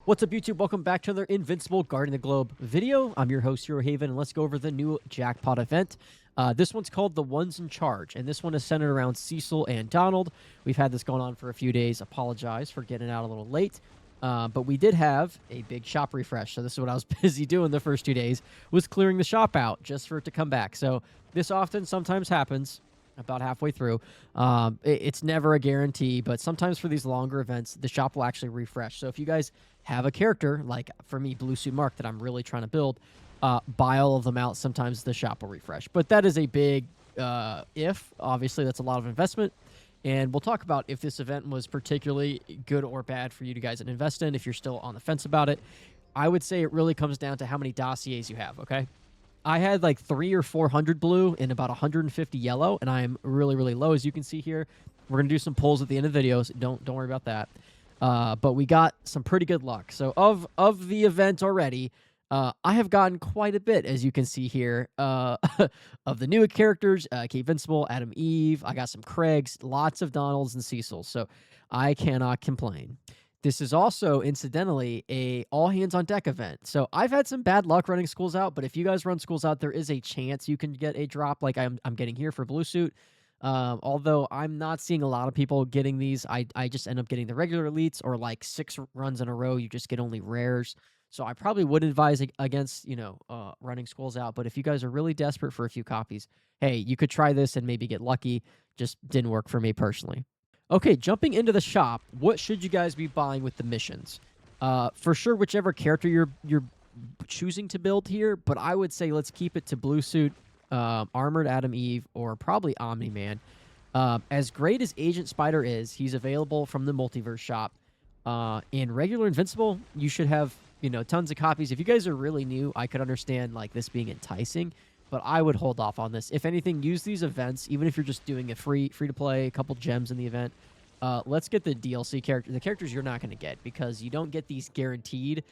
What's up, YouTube? Welcome back to another Invincible Guarding the Globe video. I'm your host, Hero Haven, and let's go over the new jackpot event. This one's called The Ones in Charge, and this one is centered around Cecil and Donald. We've had this going on for a few days. Apologize for getting out a little late, but we did have a big shop refresh. So this is what I was busy doing the first 2 days, was clearing the shop out just for it to come back. So this sometimes happens about halfway through. It's never a guarantee, but sometimes for these longer events, the shop will actually refresh. So if you guys have a character, like for me, Blue Suit Mark, that I'm really trying to build, buy all of them out. Sometimes the shop will refresh. But that is a big if. Obviously, that's a lot of investment. And we'll talk about if this event was particularly good or bad for you guys to invest in, if you're still on the fence about it. I would say it really comes down to how many dossiers you have, okay? I had like 300 or 400 blue and about 150 yellow, and I'm really, really low, as you can see here. We're going to do some pulls at the end of the videos. Don't worry about that. But we got some pretty good luck. So of the event already, I have gotten quite a bit, as you can see here, of the new characters, Kate Vincible, Adam Eve. I got some Craigs, lots of Donalds and Cecils, so I cannot complain. This is also, incidentally, a all-hands-on-deck event. So I've had some bad luck running schools out, but if you guys run schools out, there is a chance you can get a drop like I'm getting here for Blue Suit. Although I'm not seeing a lot of people getting these. I just end up getting the regular elites, or like 6 runs in a row, you just get only rares. So I probably would advise against, running schools out. But if you guys are really desperate for a few copies, hey, you could try this and maybe get lucky. Just didn't work for me personally. Okay, jumping into the shop, what should you guys be buying with the missions? For sure, whichever character you're choosing to build here, but I would say let's keep it to Blue Suit, Armored Adam Eve, or probably Omni-Man. As great as Agent Spider is, he's available from the Multiverse shop. In regular Invincible, you should have, tons of copies. If you guys are really new, I could understand like this being enticing, but I would hold off on this. If anything, use these events, even if you're just doing a free to play, a couple gems in the event. Let's get the DLC character, the characters you're not going to get, because you don't get these guaranteed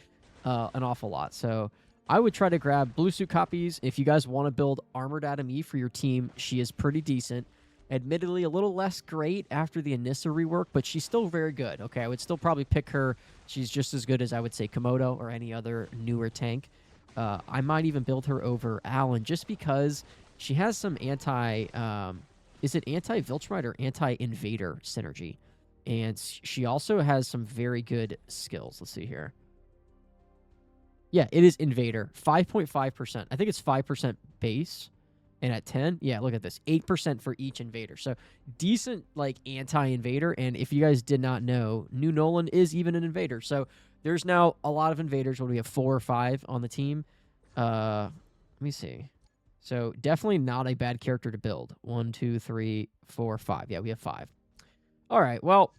an awful lot. So I would try to grab Blue Suit copies. If you guys want to build Armored Adam Eve for your team, she is pretty decent. Admittedly, a little less great after the Anissa rework, but she's still very good. Okay, I would still probably pick her. She's just as good as, I would say, Komodo or any other newer tank. I might even build her over Alan just because she has some is it anti-Viltrumite or anti-Invader synergy? And she also has some very good skills. Let's see here. Yeah, it is Invader. 5.5%. I think it's 5% base. And at 10, yeah, look at this. 8% for each Invader. So decent, like, anti-Invader. And if you guys did not know, New Nolan is even an Invader. So there's now a lot of Invaders. What do we have, 4 or 5 on the team? Let me see. So definitely not a bad character to build. 1, 2, 3, 4, 5. Yeah, we have 5. All right, well,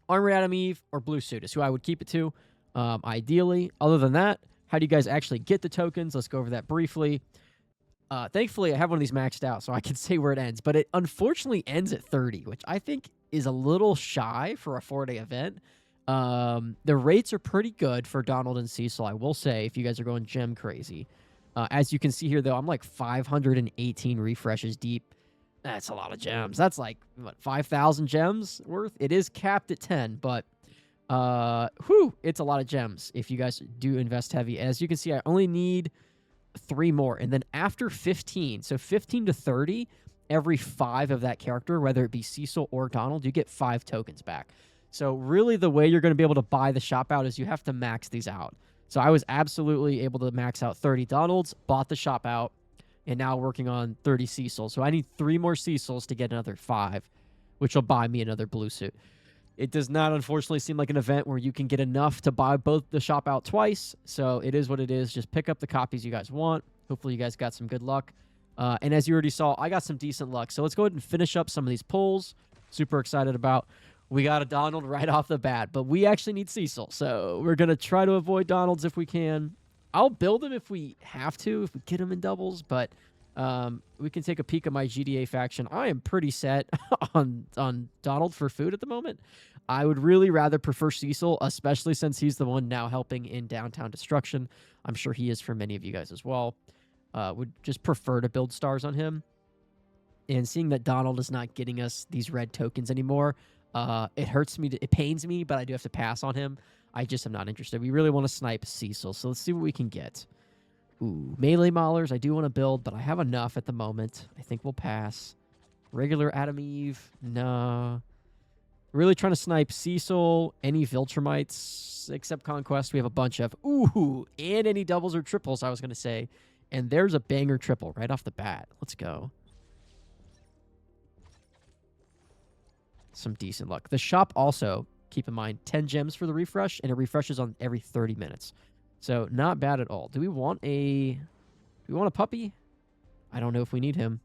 Armored Adam Eve or Blue Suit is who I would keep it to, ideally. Other than that, how do you guys actually get the tokens? Let's go over that briefly. Thankfully, I have one of these maxed out, so I can say where it ends. But it unfortunately ends at 30, which I think is a little shy for a 4-day event. The rates are pretty good for Donald and Cecil, I will say, if you guys are going gem crazy. As you can see here, though, I'm like 518 refreshes deep. That's a lot of gems. That's like, what, 5,000 gems worth? It is capped at 10, but it's a lot of gems if you guys do invest heavy. As you can see, I only need 3 more, and then after 15, so 15 to 30, every 5 of that character, whether it be Cecil or Donald, you get 5 tokens back. So really the way you're going to be able to buy the shop out is you have to max these out. So I was absolutely able to max out 30 Donalds, bought the shop out, and now working on 30 Cecils. So I need 3 more Cecils to get another 5, which will buy me another Blue Suit. It does not, unfortunately, seem like an event where you can get enough to buy both the shop out twice. So it is what it is. Just pick up the copies you guys want. Hopefully you guys got some good luck. And as you already saw, I got some decent luck. So let's go ahead and finish up some of these pulls. Super excited about. We got a Donald right off the bat, but we actually need Cecil. So we're going to try to avoid Donalds if we can. I'll build him if we have to, if we get him in doubles, but we can take a peek at my GDA faction. I am pretty set on Donald for food at the moment. I would really rather prefer Cecil, especially since he's the one now helping in Downtown Destruction. I'm sure he is for many of you guys as well. Would just prefer to build stars on him. And seeing that Donald is not getting us these red tokens anymore, it hurts me. It pains me, but I do have to pass on him. I just am not interested. We really want to snipe Cecil, so let's see what we can get. Ooh, melee maulers I do want to build, but I have enough at the moment. I think we'll pass. Regular Adam Eve, nah. Really trying to snipe Cecil, any Viltrumites, except Conquest. We have a bunch of. Ooh, and any doubles or triples, I was going to say. And there's a banger triple right off the bat. Let's go. Some decent luck. The shop also, keep in mind, 10 gems for the refresh, and it refreshes on every 30 minutes. So not bad at all. Do we want a puppy? I don't know if we need him.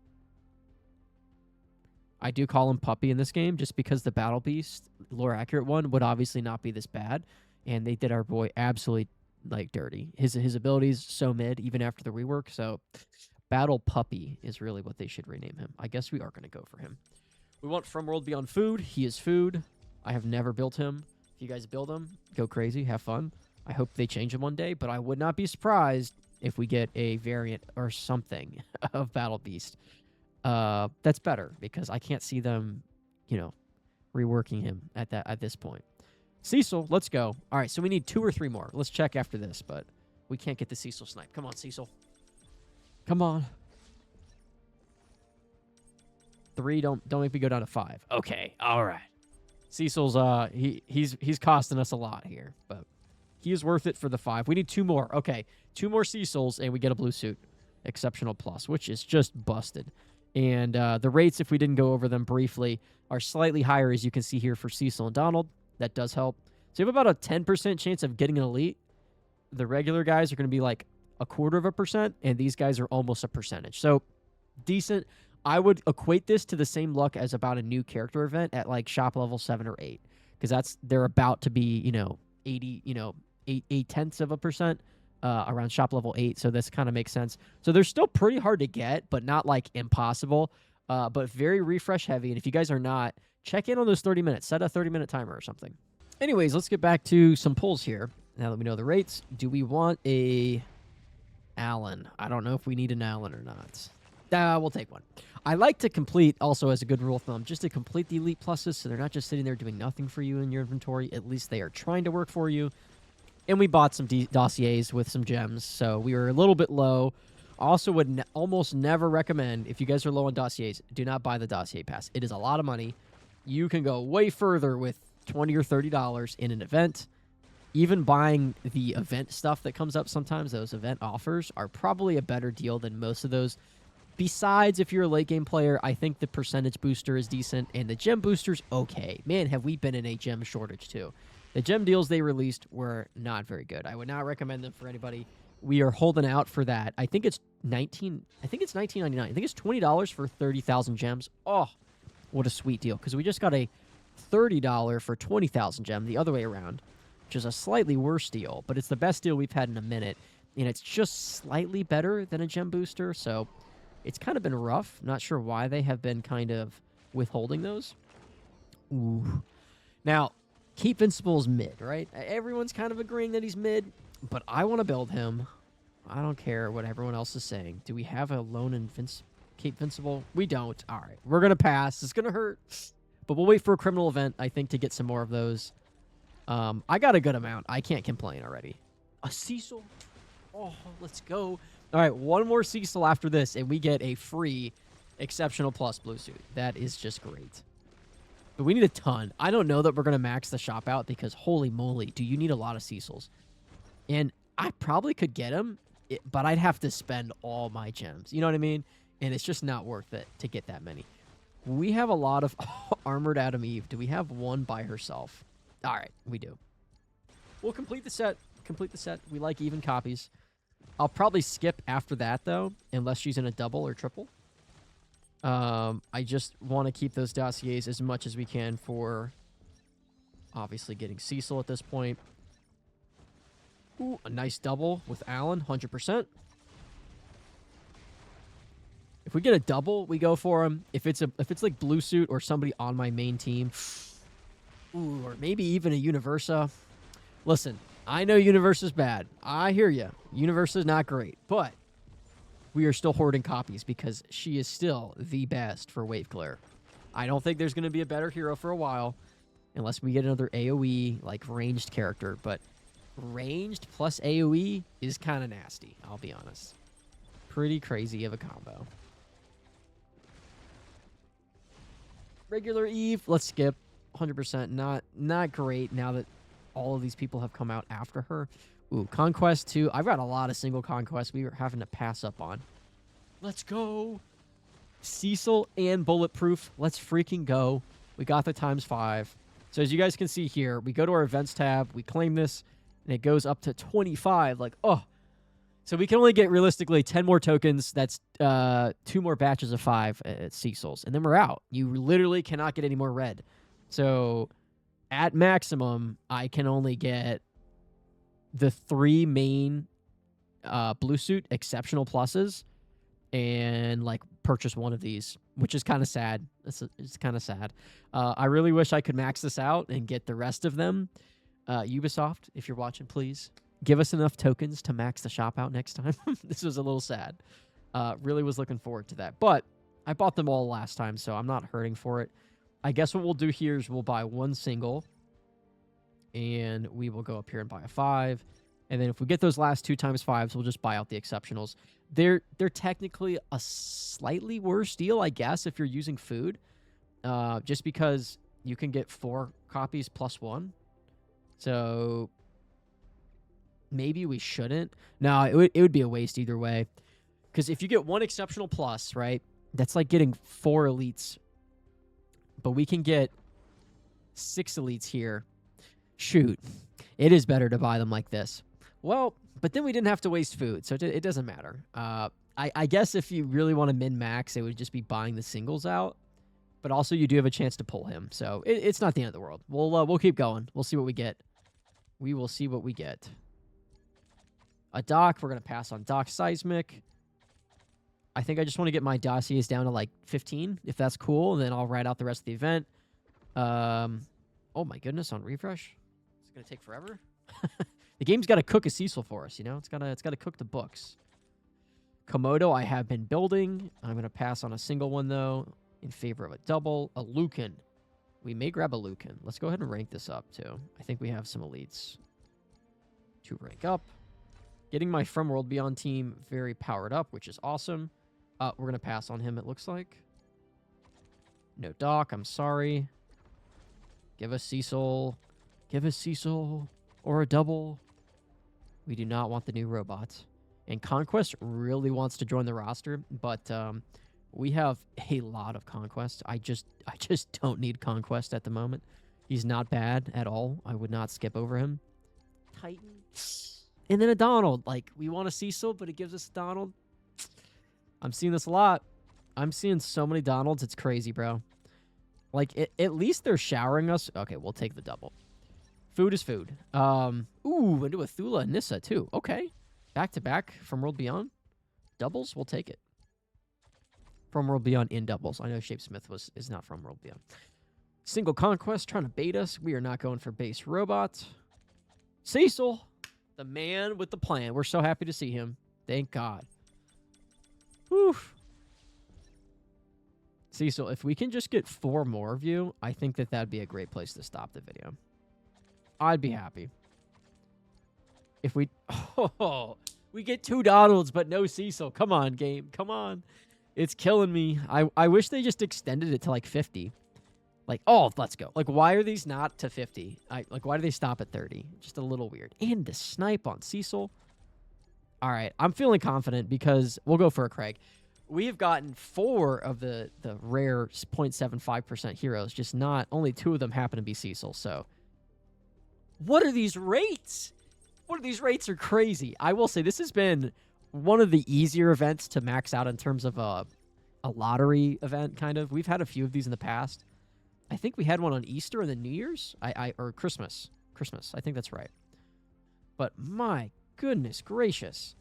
I do call him Puppy in this game just because the Battle Beast, lore accurate one, would obviously not be this bad. And they did our boy absolutely like dirty. His abilities so mid even after the rework. So Battle Puppy is really what they should rename him. I guess we are going to go for him. We want From World Beyond food. He is food. I have never built him. If you guys build him, go crazy, have fun. I hope they change him one day, but I would not be surprised if we get a variant or something of Battle Beast. That's better because I can't see them, reworking him at this point. Cecil, let's go. All right, so we need 2 or 3 more. Let's check after this, but we can't get the Cecil snipe. Come on, Cecil. Come on. 3, don't make me go down to 5. Okay, all right. Cecil's he's costing us a lot here, but he is worth it for the 5. We need 2 more. Okay, 2 more Cecils and we get a blue suit. Exceptional plus, which is just busted. And the rates, if we didn't go over them briefly, are slightly higher, as you can see here for Cecil and Donald. That does help. So you have about a 10% chance of getting an elite. The regular guys are going to be like 0.25%, and these guys are almost a percentage. So decent. I would equate this to the same luck as about a new character event at like shop level 7 or 8, because they're about to be 80 0.8% around shop level 8. So this kind of makes sense. So they're still pretty hard to get, but not like impossible. But very refresh heavy. And if you guys are not, check in on those 30 minutes. Set a 30-minute timer or something. Anyways, let's get back to some pulls here. Now that we know the rates, do we want a Allen? I don't know if we need an Allen or not. We'll take one. I like to complete, also as a good rule of thumb, just to complete the elite pluses so they're not just sitting there doing nothing for you in your inventory. At least they are trying to work for you. And we bought some dossiers with some gems, so we were a little bit low. Also would almost never recommend, if you guys are low on dossiers, do not buy the dossier pass. It is a lot of money. You can go way further with $20 or $30 in an event. Even buying the event stuff that comes up sometimes, those event offers, are probably a better deal than most of those. Besides, if you're a late game player, I think the percentage booster is decent, and the gem booster's okay. Man, have we been in a gem shortage too. The gem deals they released were not very good. I would not recommend them for anybody. We are holding out for that. I think it's $19.99. I think it's $20 for 30,000 gems. Oh, what a sweet deal, because we just got a $30 for 20,000 gem the other way around, which is a slightly worse deal, but it's the best deal we've had in a minute, and it's just slightly better than a gem booster, so it's kind of been rough. Not sure why they have been kind of withholding those. Ooh. Now, Keep Vincible's mid, right? Everyone's kind of agreeing that he's mid, but I want to build him. I don't care what everyone else is saying. Do we have a lone and Keep Vincible? We don't. All right. We're going to pass. It's going to hurt. But we'll wait for a criminal event, I think, to get some more of those. I got a good amount. I can't complain already. A Cecil? Oh, let's go. All right, one more Cecil after this, and we get a free Exceptional Plus blue suit. That is just great. But we need a ton. I don't know that we're going to max the shop out because, holy moly, do you need a lot of Cecils. And I probably could get them, but I'd have to spend all my gems. You know what I mean? And it's just not worth it to get that many. We have a lot of Armored Adam Eve. Do we have one by herself? All right, we do. We'll complete the set. We like even copies. I'll probably skip after that, though, unless she's in a double or triple. I just want to keep those dossiers as much as we can for, obviously, getting Cecil at this point. Ooh, a nice double with Allen, 100%. If we get a double, we go for him. If it's like blue suit or somebody on my main team, ooh, or maybe even a Universa. Listen, I know Universa's bad. I hear you. Universa's not great, but we are still hoarding copies because she is still the best for Wave Clear. I don't think there's going to be a better hero for a while unless we get another AoE, like, ranged character. But ranged plus AoE is kind of nasty, I'll be honest. Pretty crazy of a combo. Regular Eve, let's skip. 100% not great now that all of these people have come out after her. Ooh, Conquest 2. I've got a lot of single conquests we were having to pass up on. Let's go. Cecil and Bulletproof. Let's freaking go. We got the ×5. So as you guys can see here, we go to our events tab, we claim this, and it goes up to 25. Like, oh. So we can only get realistically 10 more tokens. That's 2 more batches of 5 at Cecil's. And then we're out. You literally cannot get any more red. So at maximum, I can only get the 3 main blue suit exceptional pluses and like purchase one of these, which is kind of sad. It's kind of sad. I really wish I could max this out and get the rest of them. Ubisoft, if you're watching, please give us enough tokens to max the shop out next time. This was a little sad. Really was looking forward to that. But I bought them all last time, so I'm not hurting for it. I guess what we'll do here is we'll buy 1 single, and we will go up here and buy a 5. And then if we get those last 2 ×5s, we'll just buy out the exceptionals. They're technically a slightly worse deal, I guess, if you're using food, just because you can get 4 copies plus 1. So maybe we shouldn't. No, it would be a waste either way. Because if you get 1 exceptional plus, right, that's like getting 4 elites. But we can get 6 elites here. Shoot. It is better to buy them like this. Well, but then we didn't have to waste food, so it doesn't matter. I guess if you really want to min-max, it would just be buying the singles out. But also you do have a chance to pull him, so it's not the end of the world. We'll keep going. We'll see what we get. We will see what we get. A dock. We're going to pass on Dock Seismic. I think I just want to get my dossiers down to like 15, if that's cool, and then I'll write out the rest of the event. Oh my goodness, on refresh? It's going to take forever? The game's got to cook a Cecil for us, you know? It's got to cook the books. Komodo I have been building. I'm going to pass on a single one, though, in favor of a double. A Lucan. We may grab a Lucan. Let's go ahead and rank this up, too. I think we have some elites to rank up. Getting my From World Beyond team very powered up, which is awesome. We're going to pass on him, it looks like. No Doc, I'm sorry. Give us Cecil. Give us Cecil. Or a double. We do not want the new robots. And Conquest really wants to join the roster, but we have a lot of Conquest. I just don't need Conquest at the moment. He's not bad at all. I would not skip over him. Titan. And then a Donald. Like, we want a Cecil, but it gives us Donald. I'm seeing this a lot. I'm seeing so many Donalds. It's crazy, bro. Like, at least they're showering us. Okay, we'll take the double. Food is food. Ooh, into a Thula and Nissa, too. Okay. Back-to-back from World Beyond. Doubles, we'll take it. From World Beyond in doubles. I know Shapesmith is not from World Beyond. Single Conquest trying to bait us. We are not going for base robots. Cecil, the man with the plan. We're so happy to see him. Thank God. Whew. Cecil, if we can just get 4 more of you, I think that that'd be a great place to stop the video. I'd be happy. If we... Oh, we get 2 Donalds, but no Cecil. Come on, game. Come on. It's killing me. I wish they just extended it to, like, 50. Like, oh, let's go. Like, why are these not to 50? Like, why do they stop at 30? Just a little weird. And the snipe on Cecil. All right, I'm feeling confident because we'll go for a Craig. We have gotten 4 of the rare 0.75% heroes, just not... Only 2 of them happen to be Cecil, so... What are these rates? What are these rates are crazy. I will say this has been one of the easier events to max out in terms of a lottery event, kind of. We've had a few of these in the past. I think we had one on Easter and then New Year's, or Christmas. Christmas, I think that's right. But my goodness gracious.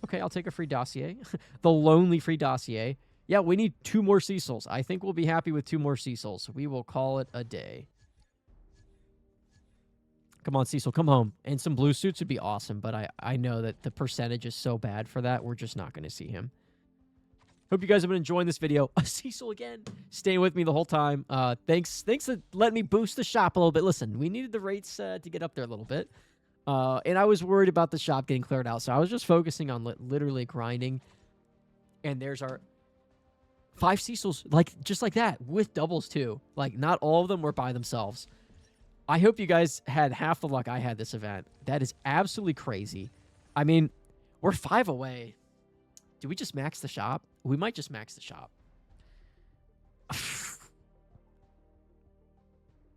Okay, I'll take a free dossier. The lonely free dossier. Yeah, we need 2 more Cecils. I think we'll be happy with 2 more Cecils. We will call it a day. Come on, Cecil, come home. And some blue suits would be awesome, but I know that the percentage is so bad for that, we're just not going to see him. Hope you guys have been enjoying this video. Cecil again, staying with me the whole time. Thanks for letting me boost the shop a little bit. Listen, we needed the rates to get up there a little bit. And I was worried about the shop getting cleared out, so I was just focusing on literally grinding. And there's our 5 Cecils, just like that, with doubles too. Like, not all of them were by themselves. I hope you guys had half the luck I had this event. That is absolutely crazy. I mean, we're 5 away. Do we just max the shop? We might just max the shop.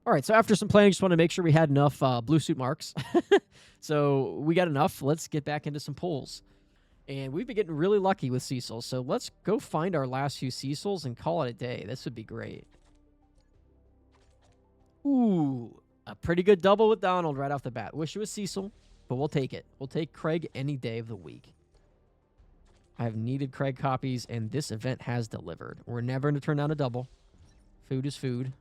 All right, so after some planning, just want to make sure we had enough blue suit marks. So we got enough. Let's get back into some pulls. And we've been getting really lucky with Cecil, so let's go find our last few Cecils and call it a day. This would be great. Ooh, a pretty good double with Donald right off the bat. Wish it was Cecil, but we'll take it. We'll take Craig any day of the week. I have needed Craig copies, and this event has delivered. We're never going to turn down a double. Food is food.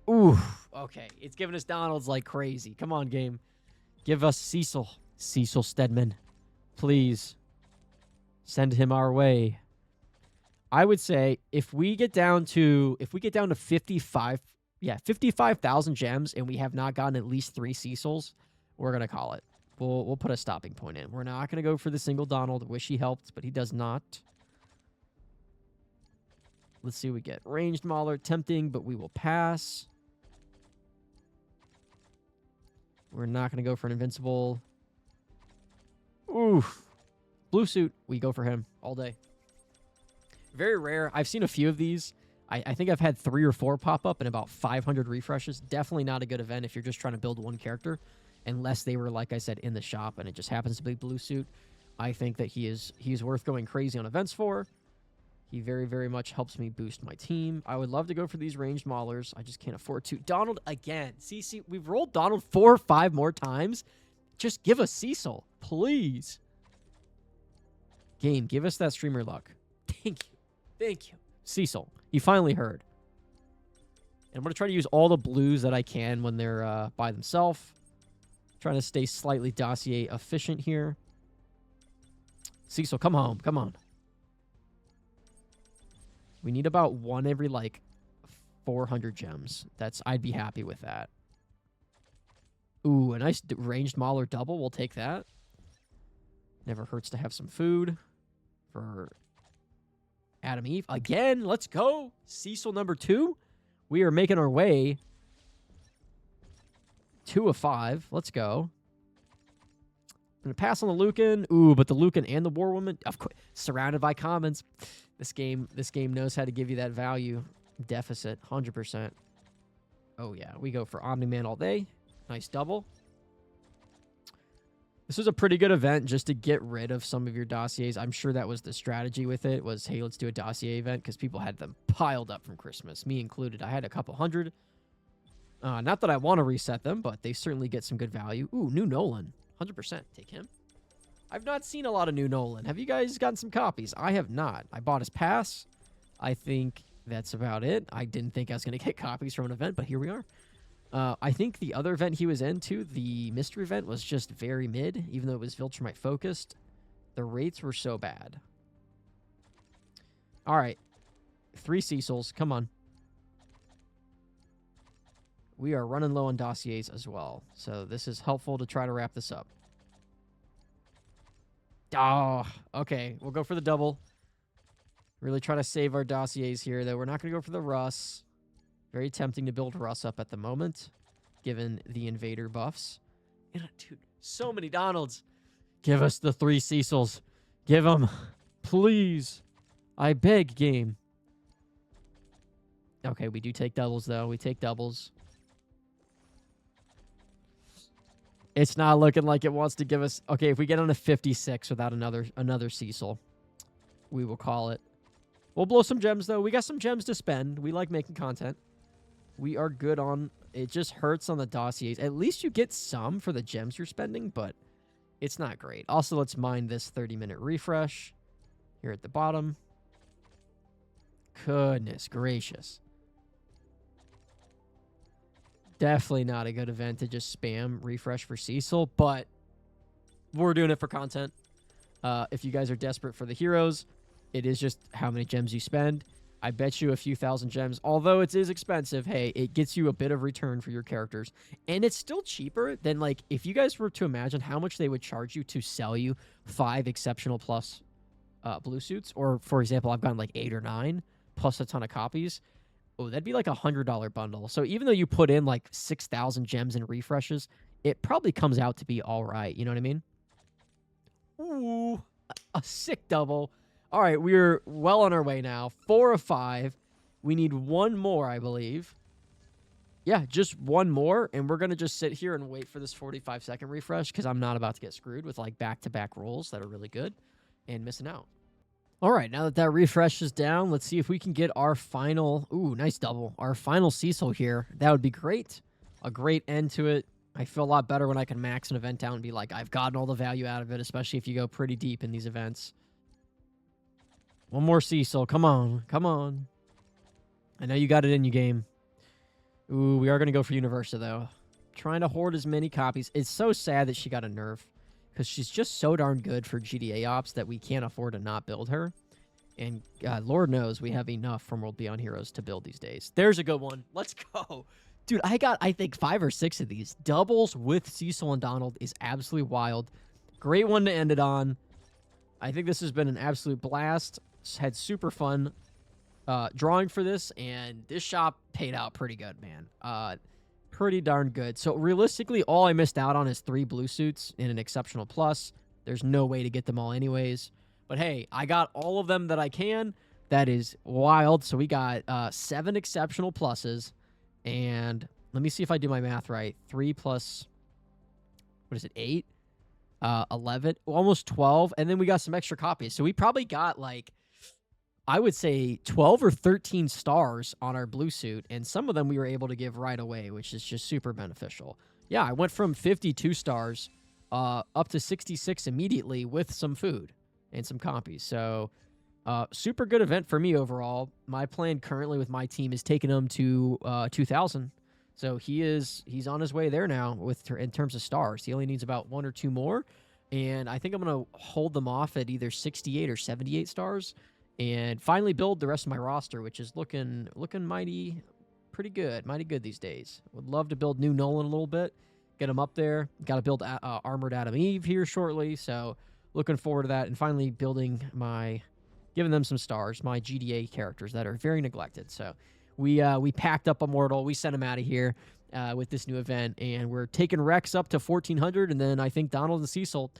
Ooh, okay. It's giving us Donalds like crazy. Come on, game. Give us Cecil. Cecil Stedman. Please. Send him our way. I would say if we get down to 55,000 gems and we have not gotten at least 3 Cecils, we're going to call it. We'll put a stopping point in. We're not going to go for the single Donald. Wish he helped, but he does not. Let's see what we get. Ranged Mauler, tempting, but we will pass. We're not going to go for an invincible. Oof. Blue suit, we go for him all day. Very rare. I've seen a few of these. I think I've had 3 or 4 pop up in about 500 refreshes. Definitely not a good event if you're just trying to build one character. Unless they were, like I said, in the shop and it just happens to be blue suit. I think that he's worth going crazy on events for. He very, very much helps me boost my team. I would love to go for these ranged maulers. I just can't afford to. Donald again. See, we've rolled Donald 4 or 5 more times. Just give us Cecil, please. Game, give us that streamer luck. Thank you. Thank you. Cecil, you finally heard. And I'm going to try to use all the blues that I can when they're by themselves. Trying to stay slightly dossier efficient here. Cecil, come home. Come on. We need about 1 every, 400 gems. I'd be happy with that. Ooh, a nice ranged Mauler double. We'll take that. Never hurts to have some food for Adam Eve. Again, let's go. Cecil number 2. We are making our way. 2 of 5. Let's go. I'm going to pass on the Lucan. Ooh, but the Lucan and the War Woman, of course, surrounded by commons. This game knows how to give you that value deficit, 100%. Oh, yeah. We go for Omni-Man all day. Nice double. This was a pretty good event just to get rid of some of your dossiers. I'm sure that was the strategy with it, was, hey, let's do a dossier event, because people had them piled up from Christmas, me included. I had a couple hundred. Not that I want to reset them, but they certainly get some good value. Ooh, new Nolan. 100%. Take him. I've not seen a lot of new Nolan. Have you guys gotten some copies? I have not. I bought his pass. I think that's about it. I didn't think I was going to get copies from an event, but here we are. I think the other event he was into, the mystery event, was just very mid, even though it was Viltrumite focused. The rates were so bad. All right. 3 Cecils. Come on. We are running low on dossiers as well, so this is helpful to try to wrap this up. Oh, okay. We'll go for the double. Really try to save our dossiers here, though. We're not going to go for the Russ. Very tempting to build Russ up at the moment, given the invader buffs. And, dude, so many Donalds. Give us the 3 Cecils. Give them. Please. I beg, game. Okay, we do take doubles, though. We take doubles. It's not looking like it wants to give us... Okay, if we get on a 56 without another Cecil, we will call it. We'll blow some gems, though. We got some gems to spend. We like making content. We are good on... It just hurts on the dossiers. At least you get some for the gems you're spending, but it's not great. Also, let's mine this 30-minute refresh here at the bottom. Goodness gracious. Definitely not a good event to just spam refresh for Cecil, but we're doing it for content. If you guys are desperate for the heroes, it is just how many gems you spend. I bet you a few thousand gems. Although it is expensive, hey, it gets you a bit of return for your characters. And it's still cheaper than, like, if you guys were to imagine how much they would charge you to sell you 5 exceptional plus blue suits. Or, for example, I've gotten like 8 or 9 plus a ton of copies. Oh, that'd be like $100 bundle. So even though you put in like 6,000 gems and refreshes, it probably comes out to be all right. You know what I mean? Ooh, a sick double. All right, we're well on our way now. 4 of 5. We need one more, I believe. Yeah, just one more, and we're going to just sit here and wait for this 45-second refresh because I'm not about to get screwed with, like, back-to-back rolls that are really good and missing out. All right, now that that refresh is down, let's see if we can get our final... Ooh, nice double. Our final Cecil here. That would be great. A great end to it. I feel a lot better when I can max an event out and be like, I've gotten all the value out of it, especially if you go pretty deep in these events. One more Cecil. Come on. Come on. I know you got it in your game. Ooh, we are going to go for Universa, though. Trying to hoard as many copies. It's so sad that she got a nerf, because she's just so darn good for GDA ops that we can't afford to not build her. And Lord knows we have enough from World Beyond Heroes to build these days. There's a good one. Let's go. Dude, I got, I think, 5 or 6 of these. Doubles with Cecil and Donald is absolutely wild. Great one to end it on. I think this has been an absolute blast. Had super fun drawing for this, and this shop paid out pretty good, man. Pretty darn good. So realistically, all I missed out on is 3 blue suits in an exceptional plus. There's no way to get them all anyways. But hey, I got all of them that I can. That is wild. So we got 7 exceptional pluses, and let me see if I do my math right. 3 plus, what is it, 8? 11, almost 12, and then we got some extra copies. So we probably got, like, I would say 12 or 13 stars on our blue suit, and some of them we were able to give right away, which is just super beneficial. Yeah, I went from 52 stars up to 66 immediately with some food and some copies. So super good event for me overall. My plan currently with my team is taking him to 2,000. So he's on his way there now in terms of stars. He only needs about 1 or 2 more, and I think I'm going to hold them off at either 68 or 78 stars. And finally build the rest of my roster, which is looking pretty good these days. Would love to build New Nolan a little bit, get him up there. Got to build Armored Adam Eve here shortly, so looking forward to that. And finally giving them some stars, my GDA characters that are very neglected. So we packed up Immortal, we sent him out of here with this new event, and we're taking Rex up to 1,400, and then I think Donald and Cecil.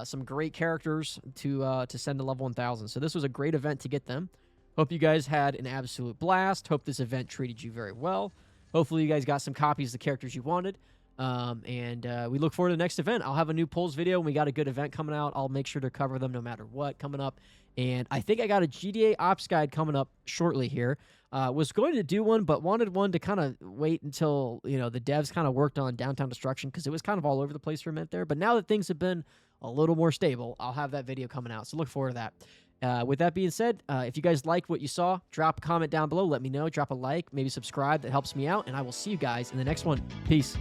Some great characters to send to level 1,000. So this was a great event to get them. Hope you guys had an absolute blast. Hope this event treated you very well. Hopefully you guys got some copies of the characters you wanted. And we look forward to the next event. I'll have a new polls video when we got a good event coming out. I'll make sure to cover them no matter what coming up. And I think I got a GDA ops guide coming up shortly here. Was going to do one, but wanted one to kind of wait until, the devs kind of worked on Downtown Destruction, because it was kind of all over the place for a minute there. But now that things have been a little more stable, I'll have that video coming out. So look forward to that. With that being said, if you guys liked what you saw, drop a comment down below. Let me know. Drop a like, maybe subscribe. That helps me out. And I will see you guys in the next one. Peace.